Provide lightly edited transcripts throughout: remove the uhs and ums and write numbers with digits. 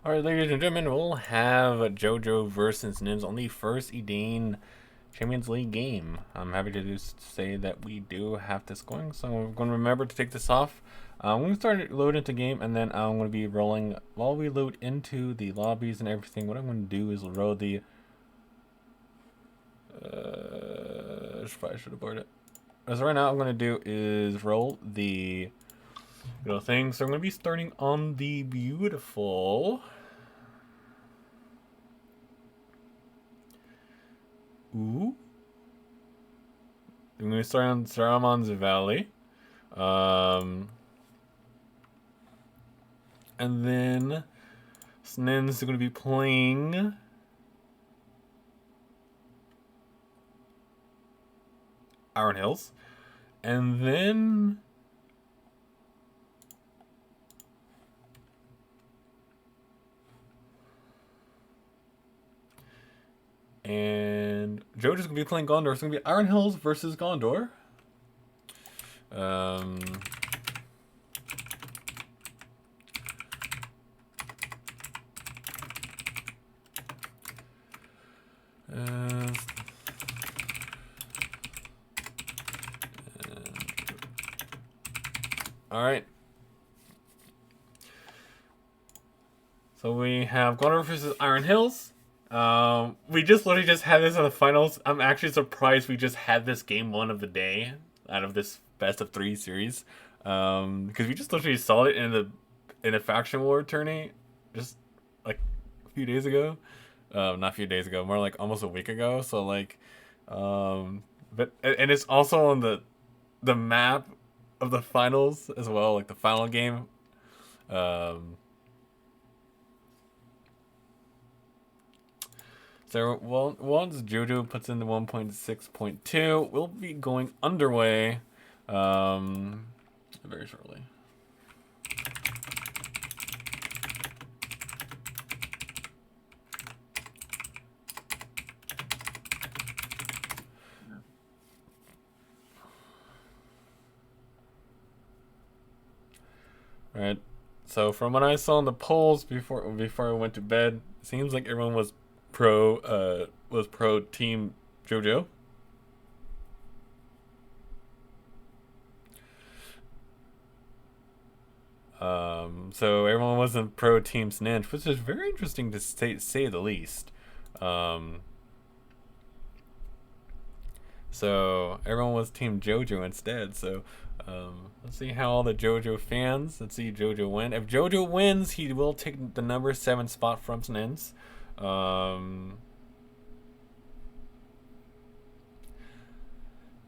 Alright, ladies and gentlemen, we'll have JoJo versus Snens on the first Edain Champions League game. I'm happy to say that we do have this going, so I'm going to remember to take this off. I'm going to start load into game, and then I'm going to be rolling while we load into the lobbies and everything. What I'm going to do is roll the. Probably should have boarded it. So right now, I'm going to do is roll the thing. So I'm going to be starting on the beautiful. Ooh. I'm going to start on Saramon's Valley. And then Snens is going to be playing Iron Hills. And then JoJo's gonna be playing Gondor. It's gonna be Iron Hills versus Gondor. All right. So we have Gondor versus Iron Hills. We just literally just had this in the finals. I'm actually surprised we just had this game one of the day out of this best of 3 series. Because we just literally saw it in a faction war tourney just like a few days ago. Not a few days ago, more like almost a week ago. So like, but and it's also on the map of the finals as well, like the final game. So once JoJo puts in the 1.6.2, we'll be going underway very shortly. Alright, so from what I saw in the polls before I went to bed, it seems like everyone was pro team JoJo. So everyone wasn't pro team Snens, which is very interesting to say the least. So everyone was team JoJo instead. So let's see how all the JoJo fans. Let's see JoJo win. If JoJo wins, he will take the number 7 spot from Snens.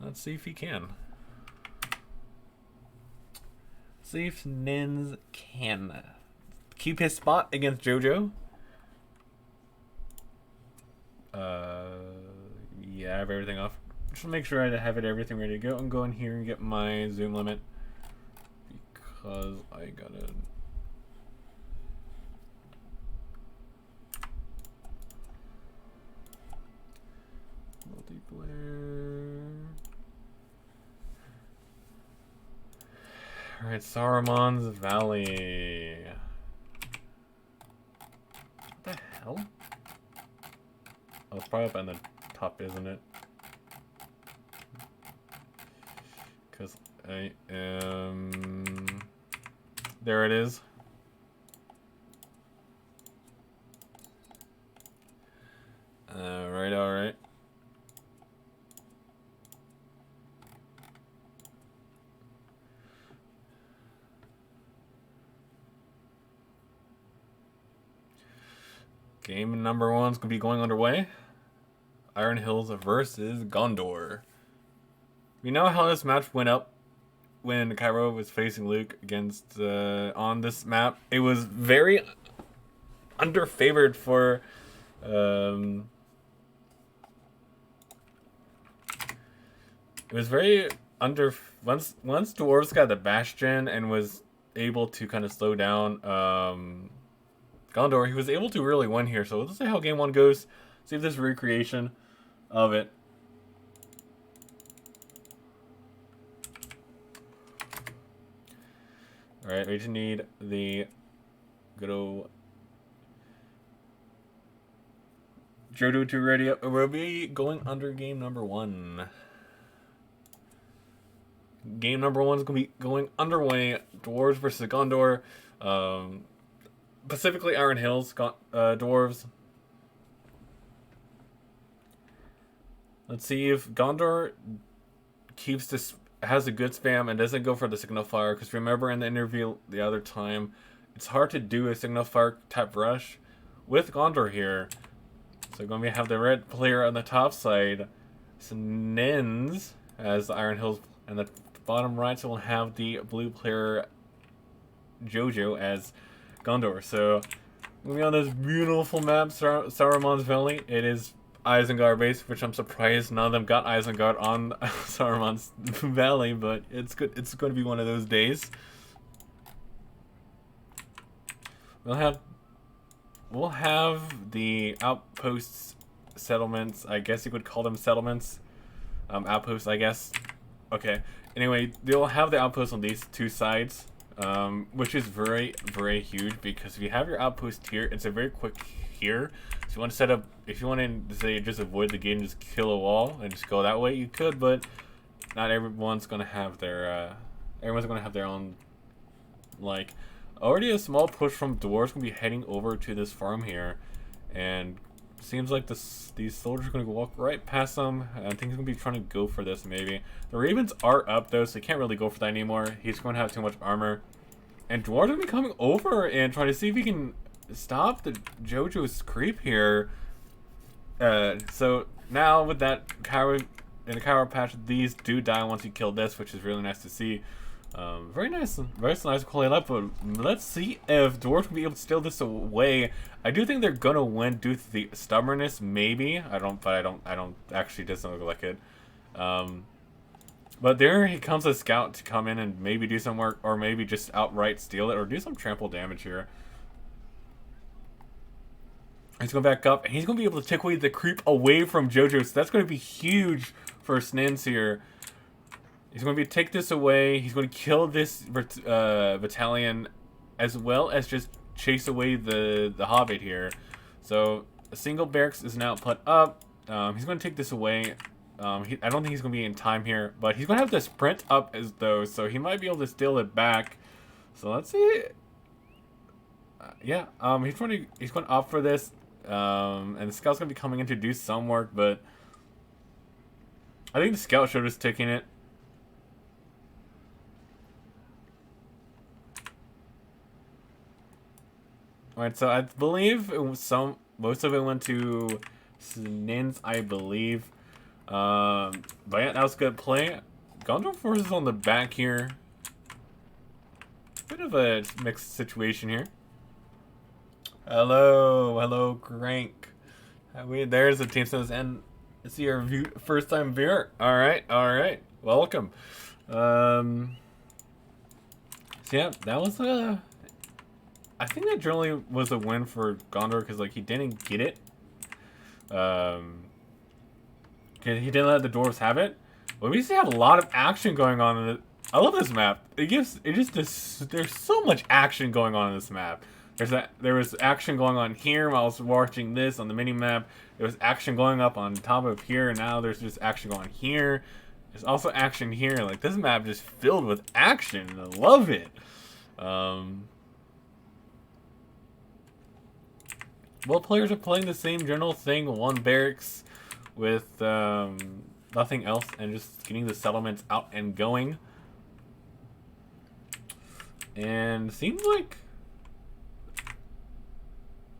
Let's see if he can. See if Snens can keep his spot against JoJo. Yeah, I have everything off. Just make sure I have everything ready to go. I'm going here and get my zoom limit because I gotta. Multiplayer. Alright, Saruman's Valley. What the hell? Oh, it's probably up on the top, isn't it? Because I am... There it is. Alright. Game number 1's gonna be going underway. Iron Hills versus Gondor. We know how this match went up when Kairo was facing Luke against on this map. It was very underfavored for it was very under once Dwarves got the Bastion and was able to kind of slow down Gondor, he was able to really win here. So let's see how game 1 goes. See if this recreation of it. Alright, we just need the good old JoJo 2 ready up. We'll be going under game number 1. Game number 1 is going to be going underway. Dwarves versus Gondor. Specifically Iron Hills. Dwarves. Let's see if Gondor keeps this, has a good spam and doesn't go for the signal fire. Because remember in the interview the other time, it's hard to do a signal fire type rush with Gondor here. So going to have the red player on the top side, Snens, as the Iron Hills, and the bottom right, so we'll have the blue player, JoJo, as Gondor. So we'll be on this beautiful map, Saruman's Valley. It is Isengard base, which I'm surprised none of them got Isengard on Saruman's Valley, but it's good. It's going to be one of those days. We'll have the outposts, settlements. I guess you could call them settlements. Outposts, I guess. Okay. Anyway, they'll have the outposts on these two sides, which is very, very huge because if you have your outpost here, it's a very quick here. So you want to set up, if you want to say just avoid the gate and just kill a wall and just go that way, you could, but not everyone's gonna have their, everyone's gonna have their own, like. Already a small push from Dwarves gonna be heading over to this farm here, and seems like these soldiers are gonna walk right past them. I think he's gonna be trying to go for this maybe. The Ravens are up though, so he can't really go for that anymore. He's going to have too much armor, and Dwarves are gonna be coming over and trying to see if he can stop the JoJo's creep here. So now with that Kairo in the Kairo patch, these do die once you kill this, which is really nice to see. Very nice quality up, but let's see if Dwarves will be able to steal this away. I do think they're gonna win due to the stubbornness, maybe. I don't actually, doesn't look like it. But there he comes a scout to come in and maybe do some work, or maybe just outright steal it, or do some trample damage here. He's going back up, and he's gonna be able to take away the creep away from JoJo, so that's gonna be huge for Snens here. He's going to take this away. He's going to kill this battalion, as well as just chase away the Hobbit here. So a single barracks is now put up. He's going to take this away. I don't think he's going to be in time here, but he's going to have to sprint up as though, so he might be able to steal it back. So let's see. Yeah, he's going to opt for this, and the scout's going to be coming in to do some work, but I think the scout should have just taken it. Alright, so I believe it was most of it went to Snens, I believe. But yeah, that was a good play. Gondor forces on the back here. Bit of a mixed situation here. Hello, Crank. There's the team says, and it's your first time viewer. Alright, welcome. So yeah, that was I think that generally was a win for Gondor because like he didn't get it. He didn't let the dwarves have it. But we see have a lot of action going on in it. I love this map. There's so much action going on in this map. There was action going on here while I was watching this on the mini map. There was action going up on top of here, and now there's just action going here. There's also action here. Like this map just filled with action. And I love it. Both players are playing the same general thing, one barracks with nothing else, and just getting the settlements out and going. And seems like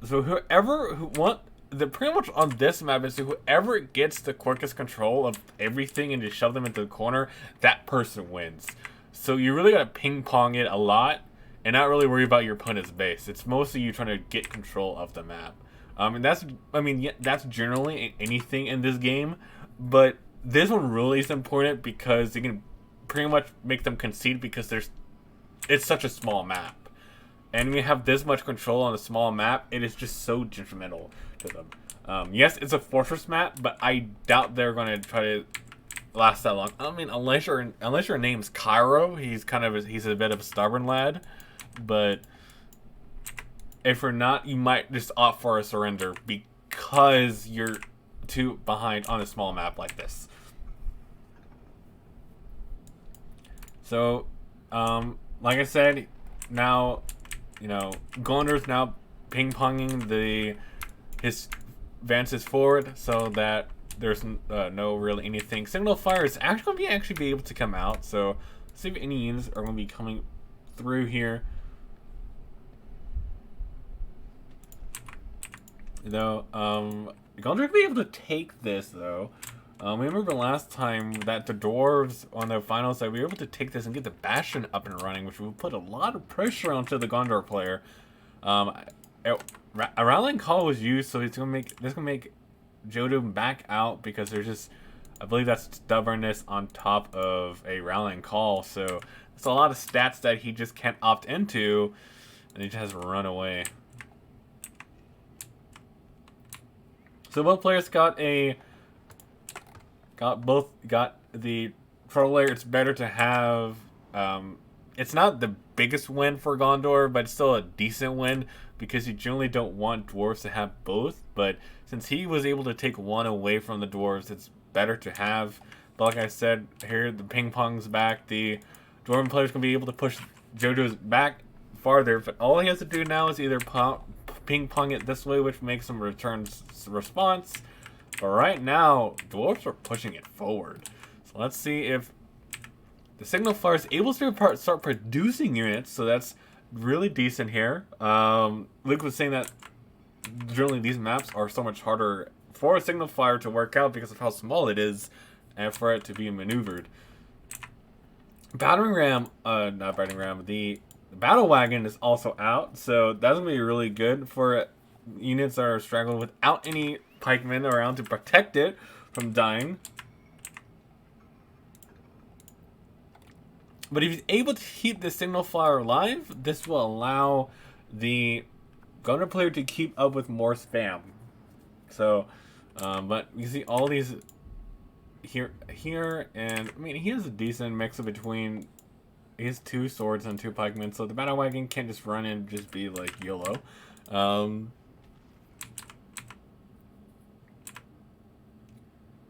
pretty much on this map is whoever gets the quickest control of everything and just shove them into the corner, that person wins. So you really gotta ping pong it a lot. And not really worry about your opponent's base. It's mostly you trying to get control of the map. And that's generally anything in this game. But this one really is important because you can pretty much make them concede because it's such a small map. And when you have this much control on a small map, it is just so detrimental to them. Yes, it's a fortress map, but I doubt they're going to try to last that long. I mean, unless your name's Kairo, he's a bit of a stubborn lad. But if you're not, you might just opt for a surrender because you're too behind on a small map like this. So, like I said, now, you know, Gondor's now ping-ponging his advances forward so that there's no really anything. Signal fire is actually going to be able to come out, so see if any units are going to be coming through here. Though, Gondor going to be able to take this, though. We remember last time that the dwarves on the final side, we were able to take this and get the Bastion up and running, which will put a lot of pressure onto the Gondor player. A rallying call was used, so it's gonna make JoJo back out because there's just, I believe that's stubbornness on top of a rallying call. So it's a lot of stats that he just can't opt into, and he just has to run away. So both players got the troll layer. It's better to have. It's not the biggest win for Gondor, but it's still a decent win because you generally don't want dwarves to have both. But since he was able to take one away from the dwarves, it's better to have. But like I said, here the ping pong's back. The dwarven player's gonna be able to push JoJo's back farther. But all he has to do now is either ping pong it this way, which makes him return response. But right now, dwarves are pushing it forward. So let's see if the signal fire is able to start producing units. So that's really decent here. Luke was saying that generally these maps are so much harder for a signal fire to work out because of how small it is and for it to be maneuvered. Battering ram, not battering ram, the battle wagon is also out. So that's going to be really good for units that are struggling without any pikemen around to protect it from dying. But if he's able to keep the signal fire alive, this will allow the Gunner player to keep up with more spam. So, but you see all these here, and I mean, he has a decent mix of between his 2 swords and 2 pikemen, so the battle wagon can't just run and just be like YOLO.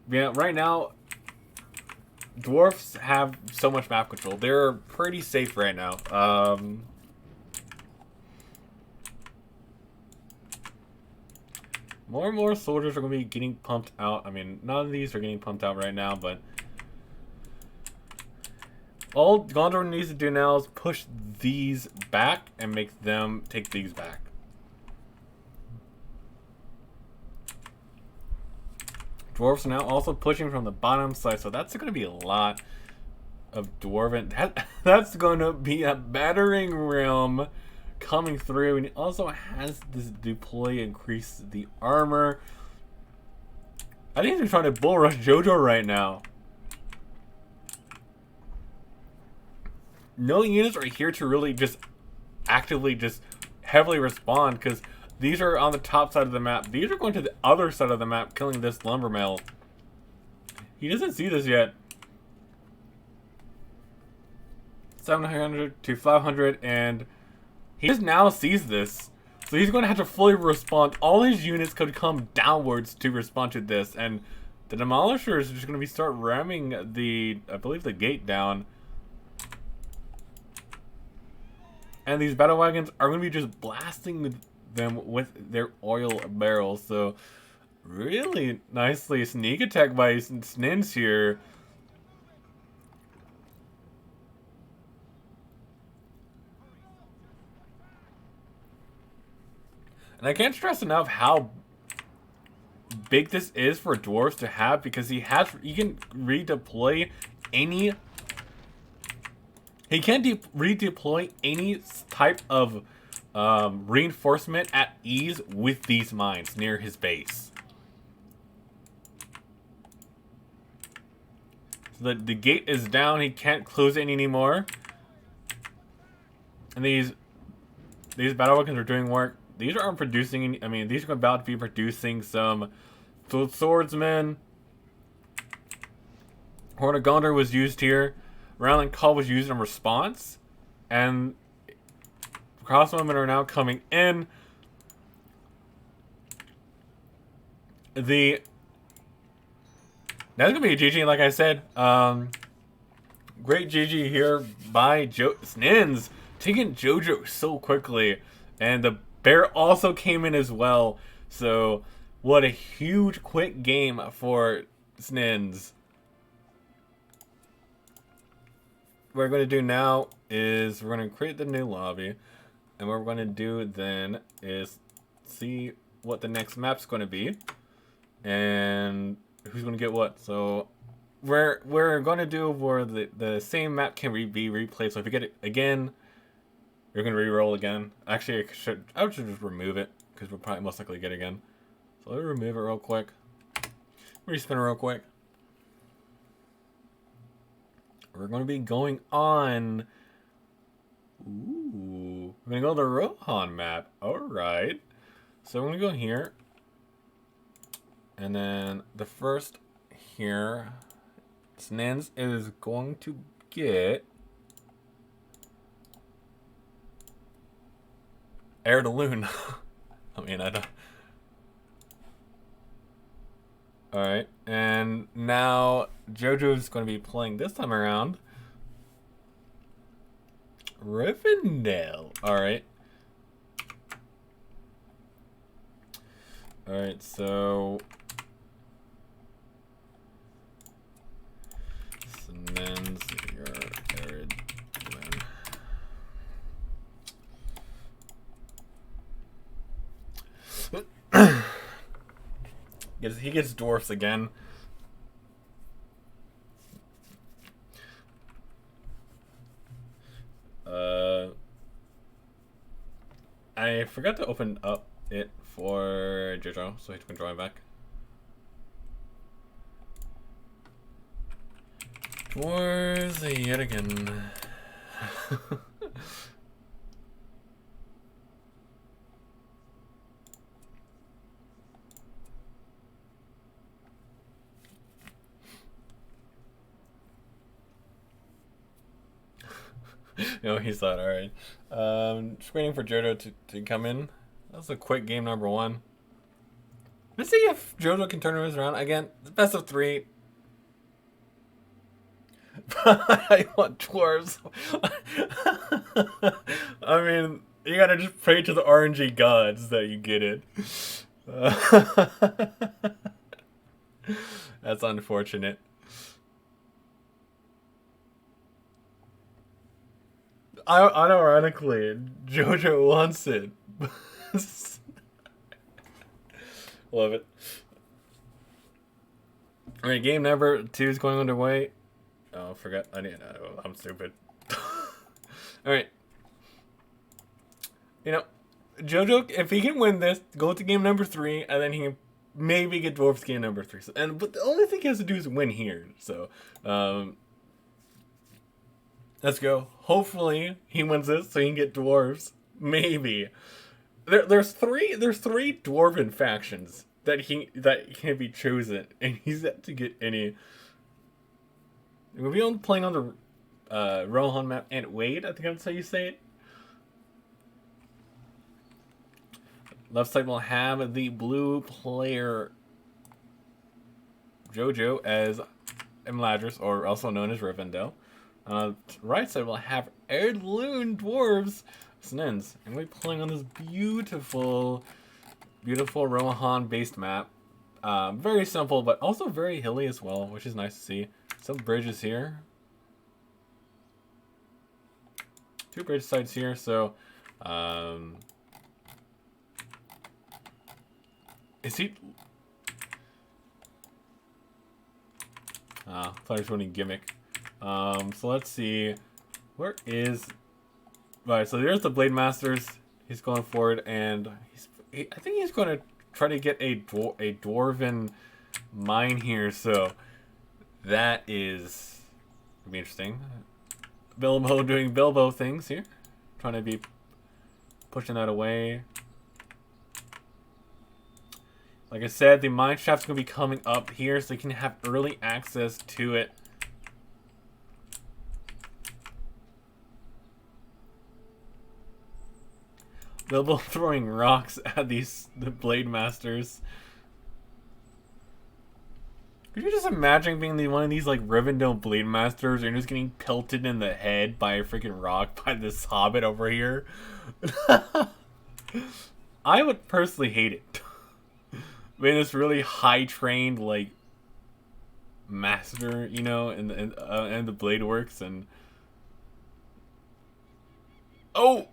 Yeah, right now, dwarfs have so much map control. They're pretty safe right now. More and more soldiers are going to be getting pumped out. I mean, none of these are getting pumped out right now, but all Gondor needs to do now is push these back and make them take these back. Dwarves are now also pushing from the bottom side, so that's going to be a lot of dwarven. That's going to be a battering ram coming through, and it also has this deploy increase the armor. I think they're trying to bull rush JoJo right now. No units are here to really just actively just heavily respond because these are on the top side of the map. These are going to the other side of the map, killing this lumber mill. He doesn't see this yet. 700 to 500, and he just now sees this. So he's going to have to fully respond. All his units could come downwards to respond to this, and the Demolishers are just going to be start ramming the, I believe, the gate down. And these battle wagons are going to be just blasting them with their oil barrels. So really nicely sneak attack by Snens here. And I can't stress enough how big this is for dwarves to have, because he can redeploy any. He can redeploy any type of reinforcement at ease with these mines near his base. So the gate is down. He can't close it anymore. And these battle wagons are doing work. These aren't producing any, I mean, these are about to be producing some swordsmen. Horn of Gondor was used here. Rowling Call was used in response. And crossbowmen are now coming in. That's gonna be a GG, like I said. Great GG here by Snens, taking JoJo so quickly, and the bear also came in as well. So what a huge quick game for Snens. What we're going to do now is we're going to create the new lobby, and what we're going to do then is see what the next map's going to be and who's going to get what. So we're going to do where the same map can be replayed. So if you get it again, you're going to re-roll again. Actually, I should just remove it because we'll probably most likely get it again. So let me remove it real quick. Respin it real quick. We're going to be going on. Ooh, we're going to go to the Rohan map. Alright. So we're going to go here. And then the first here, Snens is going to get Air to Loon. I mean, I don't. Alright, and now JoJo is going to be playing this time around Rivendell. Alright. Alright, so Snens, your arid win. He gets dwarfs again. I forgot to open up it for JoJo, so he can draw it back. Dwarves yet again. No, he's not. Alright. Just waiting for JoJo to come in. That's a quick game number one. Let's see if JoJo can turn this around. Again, best of 3. I want dwarves. I mean, you gotta just pray to the RNG gods that you get it. That's unfortunate. Unironically, JoJo wants it. Love it. Alright, game number 2 is going underway. Oh, forgot. I'm stupid. Alright. You know, JoJo, if he can win this, go to game number 3, and then he can maybe get Dwarfs game number 3. But the only thing he has to do is win here. So, let's go. Hopefully he wins this so he can get dwarves. Maybe. There's three dwarven factions that can be chosen, and he's yet to get any. We'll be playing on the Rohan map and Wade, I think that's how you say it. Left side will have the blue player JoJo as Imladris, or also known as Rivendell. Right side will have Heirloom Dwarves Snens, and we're playing on this beautiful Rohan based map. Very simple, but also very hilly as well, which is nice to see. Some bridges here, 2 bridge sides here. So, is he? Player's running gimmick. So let's see. Where is... Right, so there's the Blade Masters. He's going forward, and I think he's going to try to get a Dwarven mine here, so that is going to be interesting. Bilbo doing Bilbo things here. Trying to be pushing that away. Like I said, the mine shaft's going to be coming up here, so you can have early access to it. Bilbo throwing rocks at the Blade Masters. Could you just imagine being one of these like Rivendell Blade Masters and just getting pelted in the head by a freaking rock by this hobbit over here? I would personally hate it. Being this really high trained like master, you know, in the blade works and oh,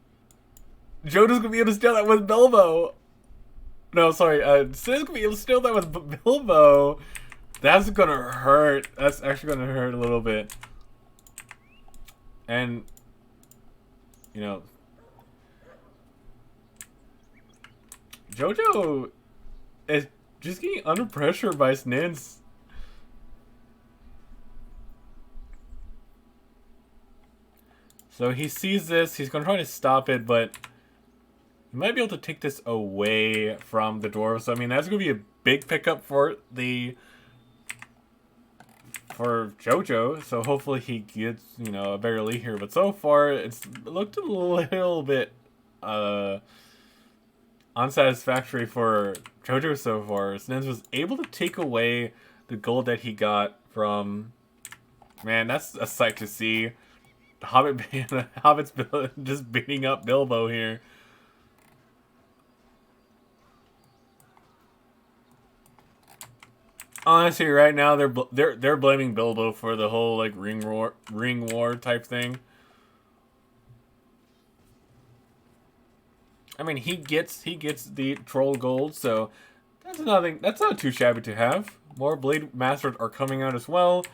JoJo's gonna be able to steal that with Bilbo. No, sorry, Snens gonna be able to steal that with Bilbo. That's gonna hurt. That's actually gonna hurt a little bit. And, you know, JoJo is just getting under pressure by Snens. So he sees this. He's gonna try to stop it, but he might be able to take this away from the dwarves. So, I mean, that's gonna be a big pickup for JoJo, so hopefully he gets, you know, a better lead here. But so far, it's looked a little bit unsatisfactory for JoJo so far. Snens was able to take away the gold that he got from... Man, that's a sight to see. The Hobbit's just beating up Bilbo here. Honestly, right now they're blaming Bilbo for the whole like ring war type thing. I mean, he gets the troll gold, so that's nothing. That's not too shabby to have. More blade masters are coming out as well.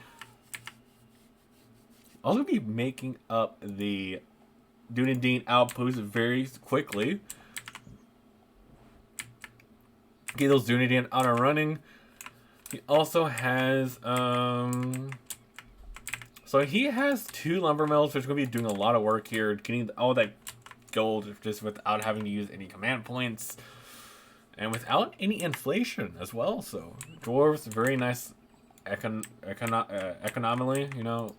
Also, be making up the Edain outposts very quickly. Get those Edain out and running. He also has, so he has 2 lumber mills, which is going to be doing a lot of work here, getting all that gold just without having to use any command points, and without any inflation as well. So, dwarves, very nice economically, you know,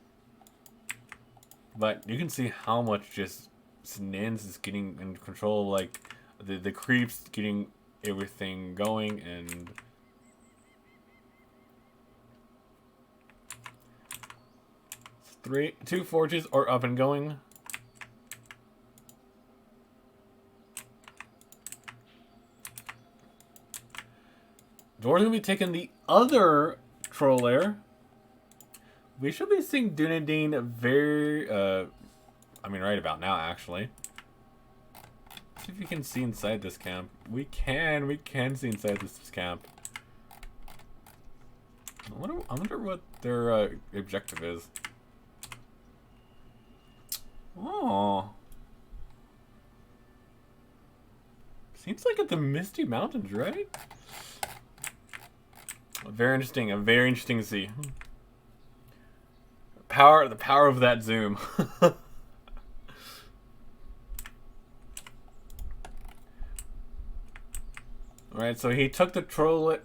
but you can see how much just Snens is getting in control, like, the creeps getting everything going, and... Two forges are up and going. Dwarves gonna be taking the other troll lair. We should be seeing Edain very, I mean, right about now, actually. See if you can see inside this camp. We can see inside this camp. I wonder what their objective is. Oh. Seems like at the Misty Mountains, right? Very interesting to see. The power of that zoom. Alright, so he took the troll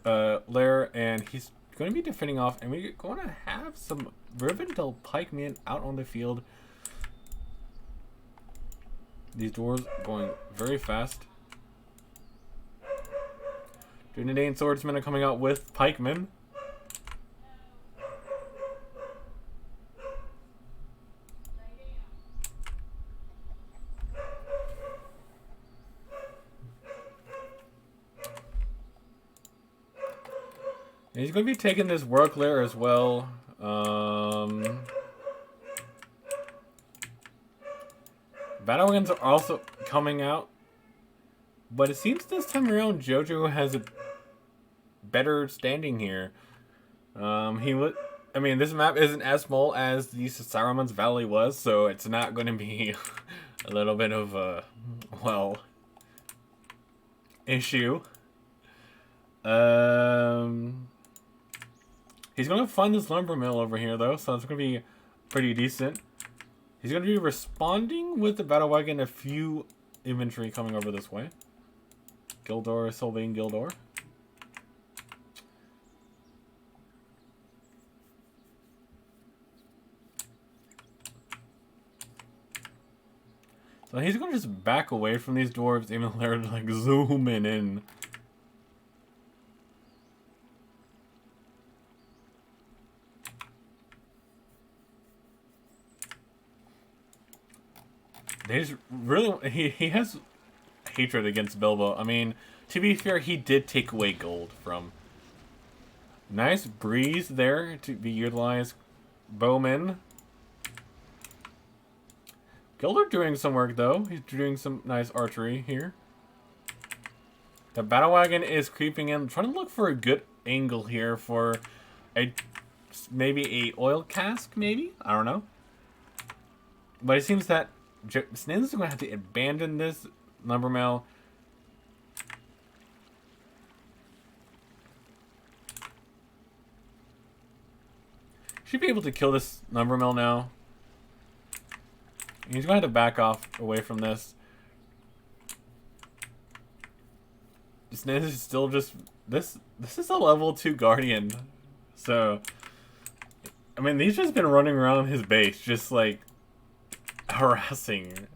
lair and he's going to be defending off, and we're going to have some Rivendell pikemen out on the field. These dwarves going very fast. Edain swordsmen are coming out with pikemen. And he's going to be taking this work lair as well. Battle wagons are also coming out, but it seems this time around JoJo has a better standing here. I mean, this map isn't as small as the Saruman's Valley was, so it's not going to be a little bit of a, well, issue. He's going to find this lumber mill over here, though, so it's going to be pretty decent. He's going to be responding with the battle wagon, a few infantry coming over this way. Sylvain Gildor. So he's going to just back away from these dwarves, even though they're like zooming in. They just really he has hatred against Bilbo. I mean, to be fair, he did take away gold from. Nice breeze there to be utilized. Bowman. Gilder doing some work though. He's doing some nice archery here. The battle wagon is creeping in, trying to look for a good angle here for a maybe a oil cask, maybe? I don't know. But it seems that Snens is going to have to abandon this lumber mill. Should be able to kill this lumber mill now. He's going to have to back off away from this. Snens is still just... This is a level 2 Guardian. So... I mean, he's just been running around his base, just like... harassing.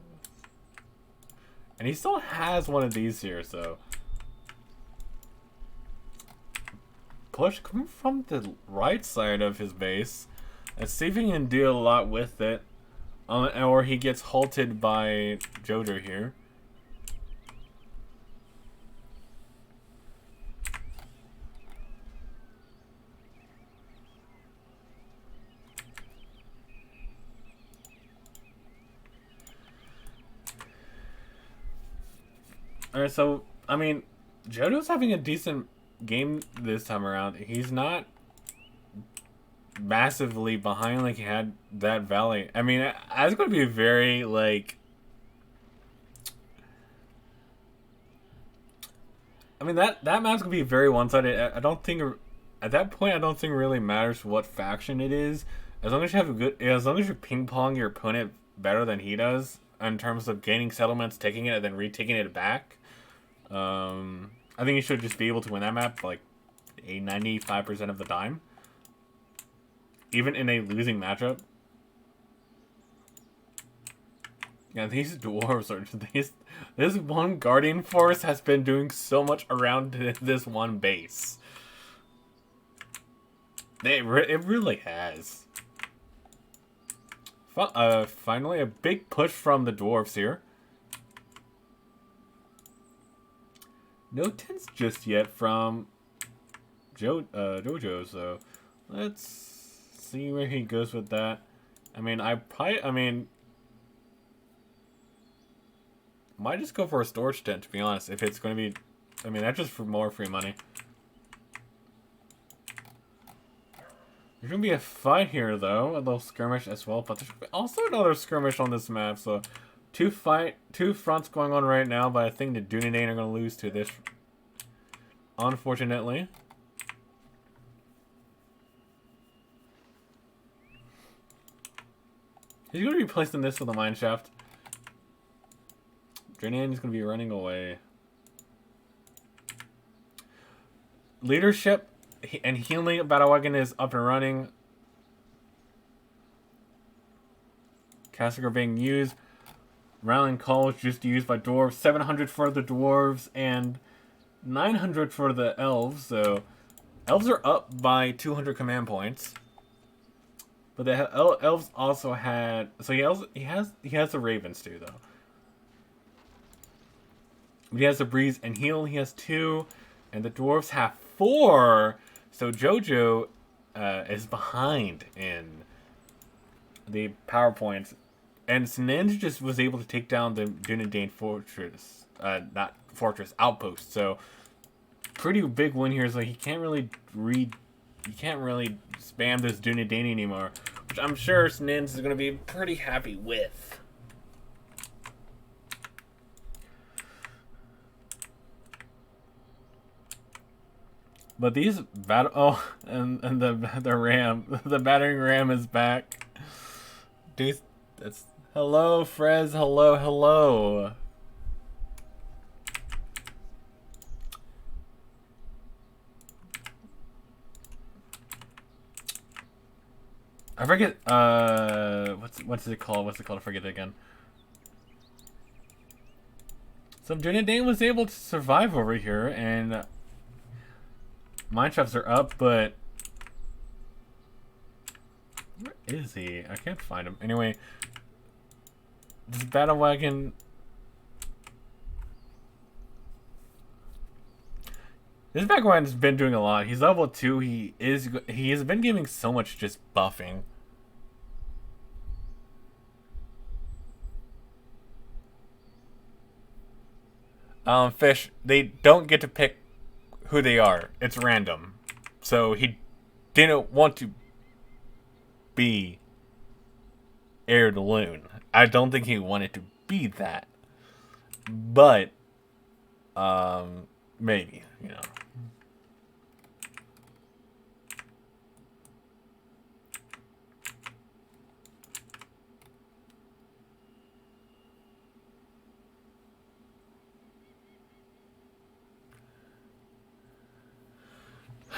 And he still has one of these here, so... Push coming from the right side of his base. And see if he can do a lot with it. Or he gets halted by JoJo here. Alright, so, I mean, JoJo's having a decent game this time around. He's not massively behind like he had that Valley. I mean, it's going to be very, like... I mean, that map's going to be very one-sided. I don't think... At that point, I don't think it really matters what faction it is. As long as you have a good... As long as you ping-pong your opponent better than he does, in terms of gaining settlements, taking it, and then retaking it back... I think you should just be able to win that map like a 95% of the time. Even in a losing matchup. Yeah, these dwarves are... This one Guardian Force has been doing so much around this one base. It really has. Finally, a big push from the dwarves here. No tents just yet from JoJo, so let's see where he goes with that. I mean, might just go for a storage tent, to be honest, if it's going to be... I mean, that's just for more free money. There's going to be a fight here, though, a little skirmish as well, but there's also another skirmish on this map, so... Two fronts going on right now, but I think the Dunedain are going to lose to this. Unfortunately. He's going to be placed in this with a mine shaft. Dunedain is going to be running away. Leadership and healing battle wagon is up and running. Casts are being used. Rallying call is just used by dwarves. 700 for the dwarves and 900 for the elves. So elves are up by 200 command points. But the elves also had... So he has the ravens too, though. He has the breeze and heal. He has 2, and the dwarves have 4. So JoJo is behind in the power points. And Snens just was able to take down the Dunedain fortress, not fortress, outpost. So pretty big win here. So he can't really spam this Dunedain anymore, which I'm sure Snens is going to be pretty happy with. But these and the ram, the battering ram is back. Dude, that's... Hello, Frez. Hello. I forget, what's it called? I forget it again. So Dunedain was able to survive over here, and mine shafts are up, but where is he? I can't find him. Anyway, This battle wagon. This battle wagon's been doing a lot. He's level 2. He has been giving so much just buffing. Fish, they don't get to pick who they are. It's random. So he didn't want to be Air the Loon. I don't think he wanted to be that. But, maybe, you know.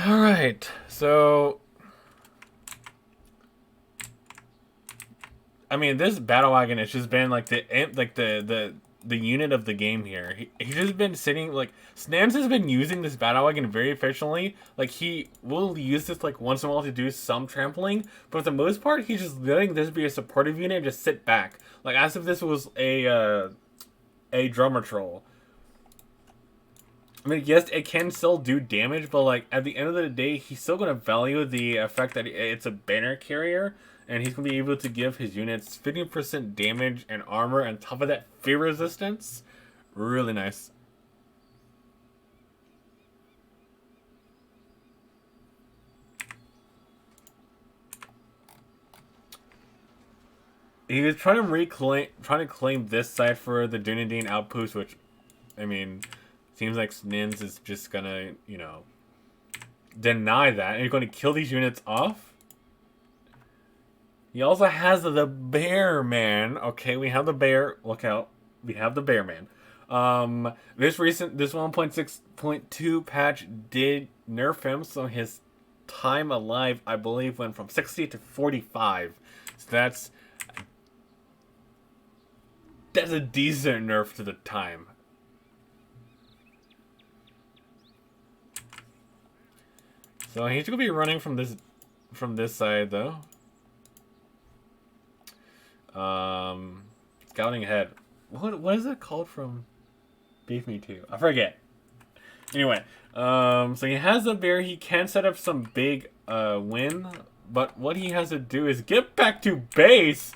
Alright, so I mean, this battle wagon has just been like the unit of the game here. He's just been sitting like Snens has been using this battle wagon very efficiently. Like he will use this like once in a while to do some trampling, but for the most part, he's just letting this be a supportive unit and just sit back, like as if this was a drummer troll. I mean, yes, it can still do damage, but like at the end of the day, he's still gonna value the effect that it's a banner carrier. And he's going to be able to give his units 50% damage and armor on top of that fear resistance. Really nice. He was trying to claim this side for the Dunedain outpost, which, I mean, seems like Snens is just gonna, you know, deny that. And he's going to kill these units off. He also has the bear man. Okay, we have the bear. Look out. We have the bear man. This 1.6.2 patch did nerf him, so his time alive, I believe, went from 60 to 45. So that's a decent nerf to the time. So he's gonna be running from this side though. Scouting ahead. What is it called from Beef Me Too? I forget. Anyway, so he has a bear. He can set up some big win, but what he has to do is get back to base.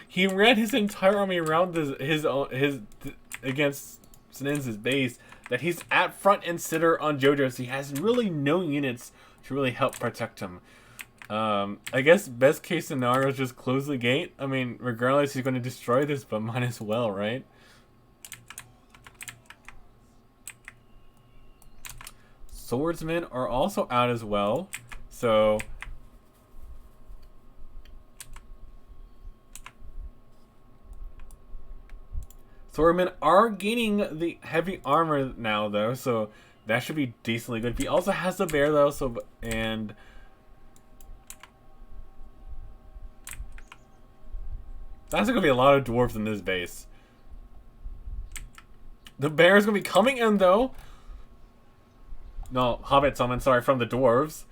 He ran his entire army around his against Snens' base. That he's at front and center on JoJo. So he has really no units to really help protect him. I guess best case scenario is just close the gate. I mean, regardless, he's going to destroy this, but might as well, right? Swordsmen are also out as well, so Swordmen are gaining the heavy armor now, though, so that should be decently good. He also has the bear, though, so and that's going to be a lot of dwarves in this base. The bear is going to be coming in, though. No, Hobbit summon, sorry, from the dwarves.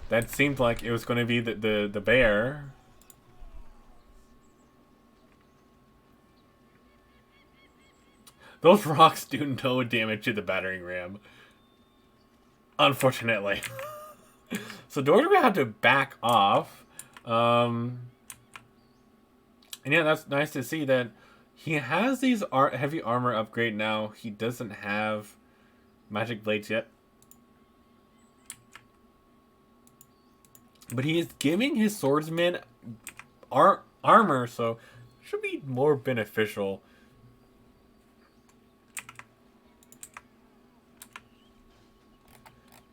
That seemed like it was going to be the bear. Those rocks do no damage to the battering ram. Unfortunately. So dwarves are going to have to back off. And yeah, that's nice to see that he has these heavy armor upgrade now. He doesn't have magic blades yet. But he is giving his swordsmen armor, so should be more beneficial.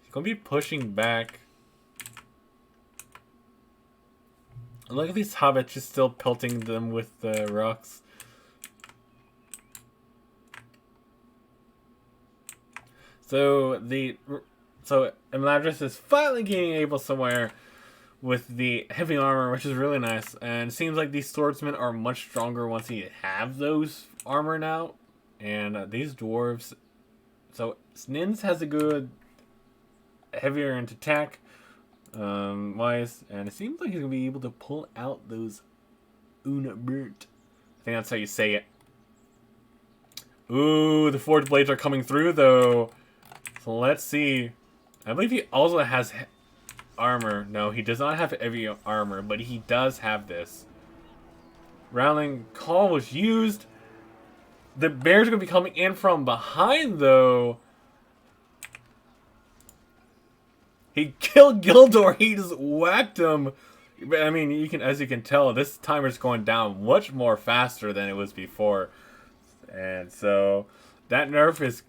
He's going to be pushing back. Look at these hobbits just still pelting them with the rocks. So Imladris is finally getting able somewhere with the heavy armor, which is really nice. And it seems like these swordsmen are much stronger once he have those armor now. And these dwarves, so Snens has a good heavier into attack. Wise, and it seems like he's gonna be able to pull out those Unabert. I think that's how you say it. Ooh, the forged blades are coming through, though. So let's see. I believe he also has armor. No, he does not have heavy armor, but he does have this. Rallying call was used. The bears are going to be coming in from behind, though. He killed Gildor. He just whacked him. But I mean, as you can tell, this timer's going down much more faster than it was before. And so that nerf is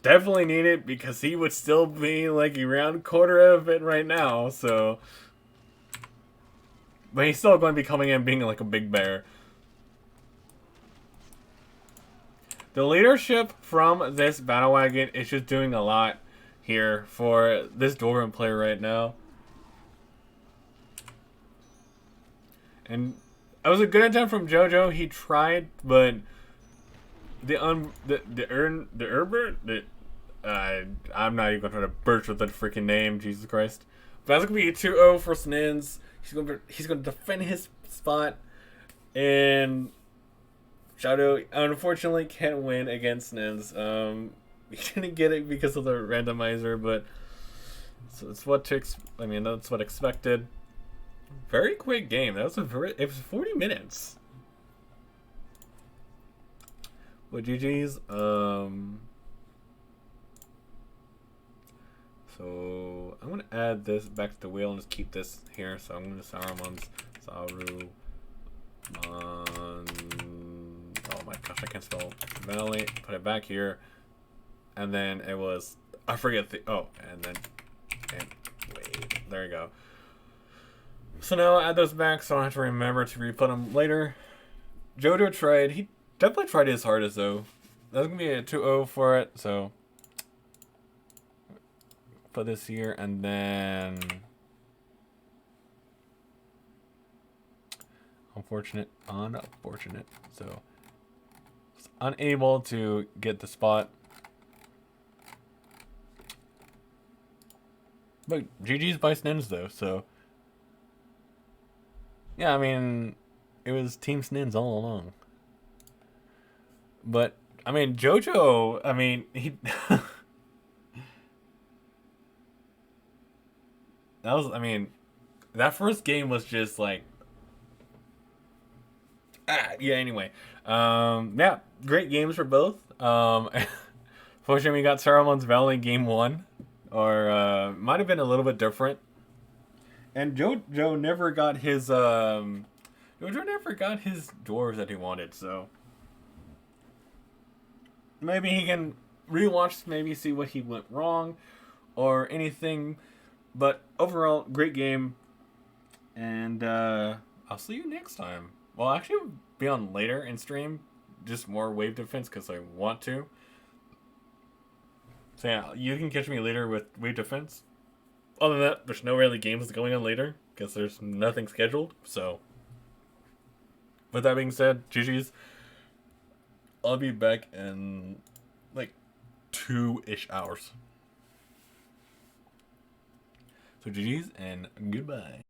definitely needed because he would still be like around quarter of it right now. So, but he's still going to be coming in being like a big bear. The leadership from this battle wagon is just doing a lot here for this Dwarven player right now. And it was a good attempt from JoJo. He tried, but I'm not even gonna burst with that freaking name, Jesus Christ. But that's gonna be a 2-0 for Snens. He's gonna defend his spot, and JoJo unfortunately can't win against Snens. He didn't get it because of the randomizer, but so it's what that's what expected. Very quick game. It was 40 minutes. But GG's. So I'm gonna add this back to the wheel and just keep this here. So I'm gonna Saruman's Saruman. Oh my gosh, I can't spell Valley. Put it back here, and then it was I forget the wait. There you go. So now I'll add those back so I don't have to remember to re-put them later. JoJo tried. He definitely tried his hardest, though. That's going to be a 2-0 for it, so put this here, and then unfortunate, so was unable to get the spot. But GG's by Snens, though, so yeah, I mean, it was Team Snens all along. But, I mean, JoJo, I mean, he... that first game was just like... yeah, anyway. Yeah, great games for both. Fortunately, we got Saruman's Valley game 1. Or, might have been a little bit different. And JoJo never got his dwarves that he wanted, so maybe he can rewatch, maybe see what he went wrong or anything. But overall, great game. And I'll see you next time. Well, actually, I'll be on later in stream, just more wave defense because I want to. So yeah, you can catch me later with wave defense. Other than that, there's no really games going on later because there's nothing scheduled. So, with that being said, GG's. I'll be back in like 2-ish hours. So GG's and goodbye.